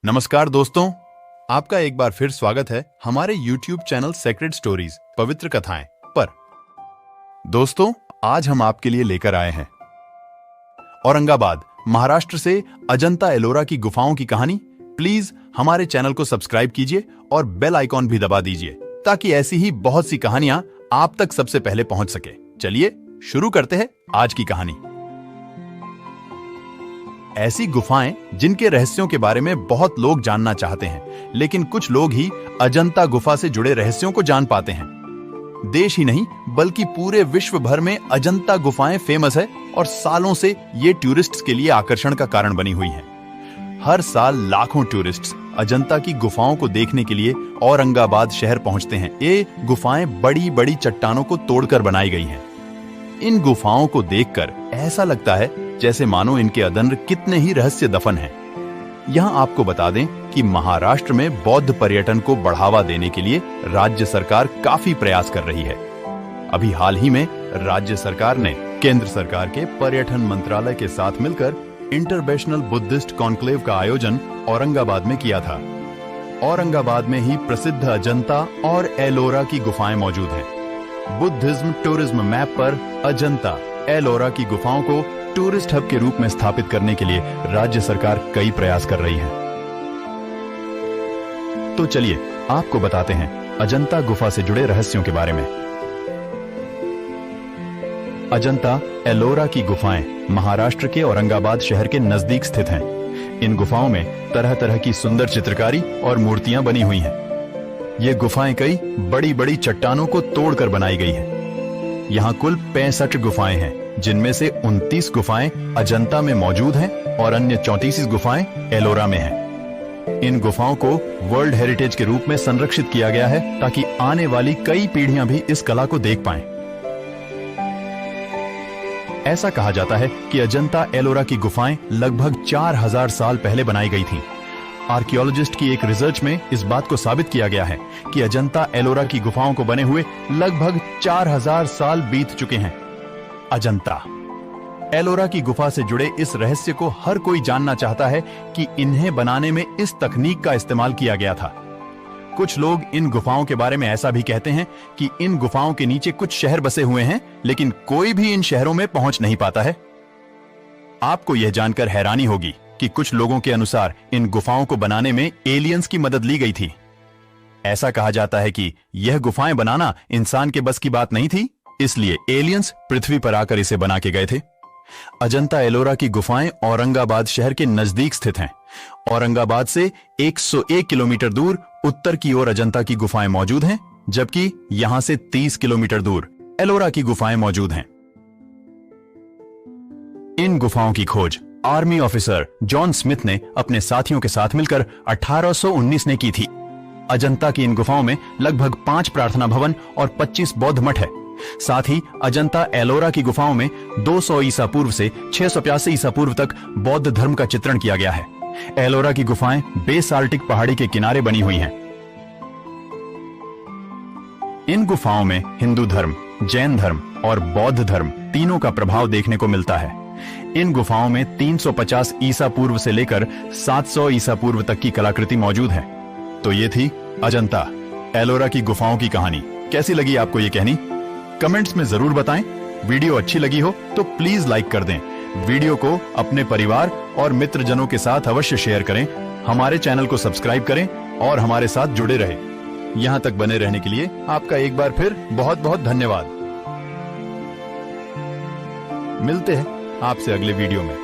नमस्कार दोस्तों, आपका एक बार फिर स्वागत है हमारे YouTube चैनल सेक्रेड स्टोरीज पवित्र कथाएं पर। दोस्तों, आज हम आपके लिए लेकर आए हैं औरंगाबाद महाराष्ट्र से अजंता एलोरा की गुफाओं की कहानी। प्लीज हमारे चैनल को सब्सक्राइब कीजिए और बेल आइकॉन भी दबा दीजिए ताकि ऐसी ही बहुत सी कहानियां आप तक सबसे पहले पहुंच सके। चलिए शुरू करते हैं आज की कहानी। ऐसी गुफाएं जिनके रहस्यों के बारे में बहुत लोग जानना चाहते हैं, लेकिन कुछ लोग ही अजंता गुफा से जुड़े रहस्यों को जान पाते हैं। देश ही नहीं बल्कि पूरे विश्व भर में अजंता गुफाएं फेमस है और सालों से ये टूरिस्ट्स के लिए आकर्षण का कारण बनी हुई हैं। हर साल लाखों टूरिस्ट्स अजंता की गुफाओं को देखने के लिए औरंगाबाद शहर पहुंचते हैं। ये गुफाएं बड़ी बड़ी चट्टानों को तोड़कर बनाई गई हैं। इन गुफाओं को देखकर ऐसा लगता है जैसे मानो इनके अंदर कितने ही रहस्य दफन हैं। यहां आपको बता दें कि महाराष्ट्र में बौद्ध पर्यटन को बढ़ावा देने के लिए राज्य सरकार काफी प्रयास कर रही है। अभी हाल ही में राज्य सरकार ने केंद्र सरकार के पर्यटन मंत्रालय के साथ मिलकर इंटरनेशनल बुद्धिस्ट कॉन्क्लेव का आयोजन औरंगाबाद में किया था। औरंगाबाद में ही प्रसिद्ध अजंता और एलोरा की गुफाएं मौजूद हैं। बुद्धिज्म टूरिज्म मैप पर अजंता एलोरा की गुफाओं को टूरिस्ट हब के रूप में स्थापित करने के लिए राज्य सरकार कई प्रयास कर रही है। तो चलिए आपको बताते हैं अजंता गुफा से जुड़े रहस्यों के बारे में। अजंता एलोरा की गुफाएं महाराष्ट्र के औरंगाबाद शहर के नजदीक स्थित हैं। इन गुफाओं में तरह तरह की सुंदर चित्रकारी और मूर्तियां बनी हुई हैं। ये गुफाएं कई बड़ी बड़ी चट्टानों को तोड़कर बनाई गई हैं। यहाँ कुल 65 गुफाएं हैं, जिनमें से 29 गुफाएं अजंता में मौजूद हैं और अन्य 34 गुफाएं एलोरा में हैं। इन गुफाओं को वर्ल्ड हेरिटेज के रूप में संरक्षित किया गया है ताकि आने वाली कई पीढ़ियां भी इस कला को देख पाएं। ऐसा कहा जाता है कि अजंता एलोरा की गुफाएं लगभग 4000 साल पहले बनाई गई थीं। आर्कियोलॉजिस्ट की एक रिसर्च में इस बात को साबित किया गया है कि अजंता एलोरा की गुफाओं को बने हुए लगभग 4000 साल बीत चुके हैं। अजंता एलोरा की गुफा से जुड़े इस रहस्य को हर कोई जानना चाहता है कि इन्हें बनाने में इस तकनीक का इस्तेमाल किया गया था। कुछ लोग इन गुफाओं के बारे में ऐसा भी कहते हैं कि इन गुफाओं के नीचे कुछ शहर बसे हुए हैं, लेकिन कोई भी इन शहरों में पहुंच नहीं पाता है। आपको यह जानकर हैरानी होगी कि कुछ लोगों के अनुसार इन गुफाओं को बनाने में एलियंस की मदद ली गई थी। ऐसा कहा जाता है कि यह गुफाएं बनाना इंसान के बस की बात नहीं थी, इसलिए एलियंस पृथ्वी पर आकर इसे बना के गए थे। अजंता एलोरा की गुफाएं औरंगाबाद शहर के नजदीक स्थित हैं। औरंगाबाद से 101 किलोमीटर दूर उत्तर की ओर अजंता की गुफाएं मौजूद हैं, जबकि यहां से 30 किलोमीटर दूर एलोरा की गुफाएं मौजूद हैं। इन गुफाओं की खोज आर्मी ऑफिसर जॉन स्मिथ ने अपने साथियों के साथ मिलकर 1819 में की थी। अजंता की इन गुफाओं में लगभग 5 प्रार्थना भवन और 25 बौद्ध मठ है। साथ ही अजंता एलोरा की गुफाओं में 200 ईसा पूर्व से 685 ईसा पूर्व तक बौद्ध धर्म का चित्रण किया गया है। एलोरा की गुफाएं बेसाल्टिक पहाड़ी के किनारे बनी हुई हैं। इन गुफाओं में हिंदू धर्म, जैन धर्म और बौद्ध धर्म तीनों का प्रभाव देखने को मिलता है। इन गुफाओं में 350 ईसा पूर्व से लेकर 700 ईसा पूर्व तक की कलाकृति मौजूद है। तो ये थी अजंता एलोरा की गुफाओं की कहानी। कैसी लगी आपको ये कहानी? कमेंट्स में जरूर बताएं। वीडियो अच्छी लगी हो तो प्लीज लाइक कर दें। वीडियो को अपने परिवार और मित्रजनों के साथ अवश्य शेयर करें। हमारे चैनल को सब्सक्राइब करें और हमारे साथ जुड़े रहें। यहां तक बने रहने के लिए आपका एक बार फिर बहुत बहुत धन्यवाद। मिलते हैं आपसे अगले वीडियो में।